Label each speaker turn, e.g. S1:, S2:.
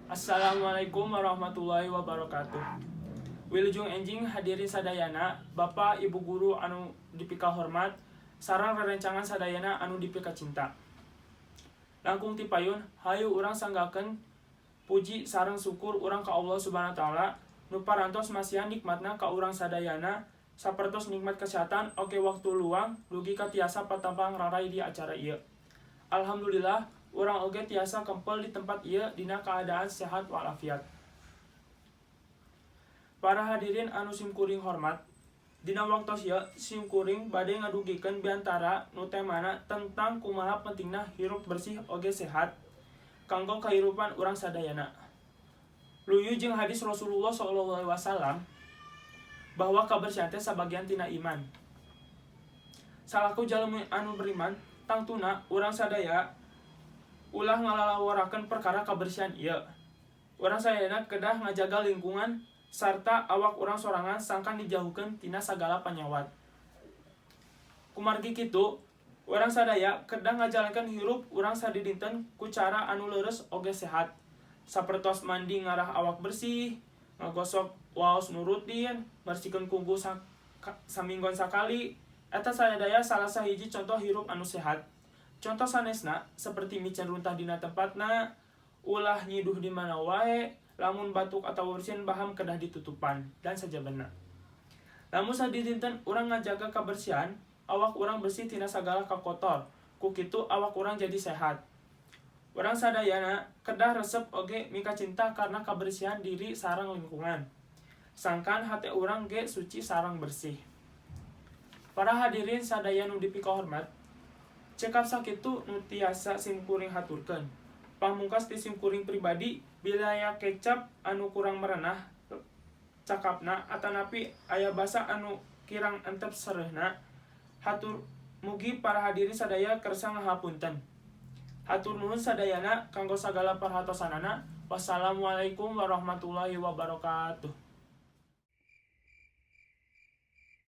S1: Assalamualaikum warahmatullahi wabarakatuh. Wilujeng enjing hadirin sadayana, Bapak Ibu guru anu dipika hormat, sareng rerencangan sadayana anu dipika cinta. Langkung ti payun, hayu urang sanggakeun puji sareng syukur urang ka Allah Subhanahu wa taala nu parantos masihan nikmatna ka urang sadayana sapertos nikmat kesehatan oge waktu luang dugi ka tiasa patampang rarai di acara ieu. Alhamdulillah urang oge tiasa kempel di tempat ieu dina keadaan sehat walafiat. Para hadirin anu simkuring hormat, dina waktos ieu simkuring bade ngadugikeun biantara nu temana tentang kumaha pentingna hirup bersih oge sehat kanggo kahirupan urang sadayana. Luyu jeung hadis Rasulullah SAW bahwa kabersihan teh sabagian tina iman. Salaku jalmi anu beriman, tangtuna urang sadaya ulah ngalalawarakeun perkara kabersihan ieu. Urang sadayana kedah ngajaga lingkungan sarta awak urang sorangan sangkan dijauhkeun tina sagala panyawat. Kumargi kitu, urang sadaya kedah ngajalankeun hirup urang sadidinten ku cara anu leres oge sehat. Sapertos mandi ngarah awak bersih, ngagosok waos nu rutin, bersihkeun kuku saminggon sakali. Eta sadaya salah sahiji contoh hirup anu sehat. Contoh sanesna seperti micen runtah dina tempatna, ulah nyiduh di mana wae, lamun batuk atau bersin baham kedah ditutupan dan sajabana. Lamun sadidinten urang ngajaga kabersihan, awak urang bersih tina sagala kakotor. Ku kitu awak urang jadi sehat. Urang sadayana kedah resep oge mika cinta karena kabersihan diri sareng lingkungan. Sangkan hate urang ge suci sareng bersih. Para hadirin sadaya nu dipika hormat, cekap sakitu nu tiasa simkuring haturkeun. Pamungkas ti simkuring pribadi bilaya kecap anu kurang merenah cakapna atanapi aya basa anu kirang entep sarehna, hatur mugi para hadirin sadaya kersa ngahapunten. Hatur nuhun sadayana kanggo sagala parhatosanana. Wassalamualaikum warahmatullahi wabarakatuh.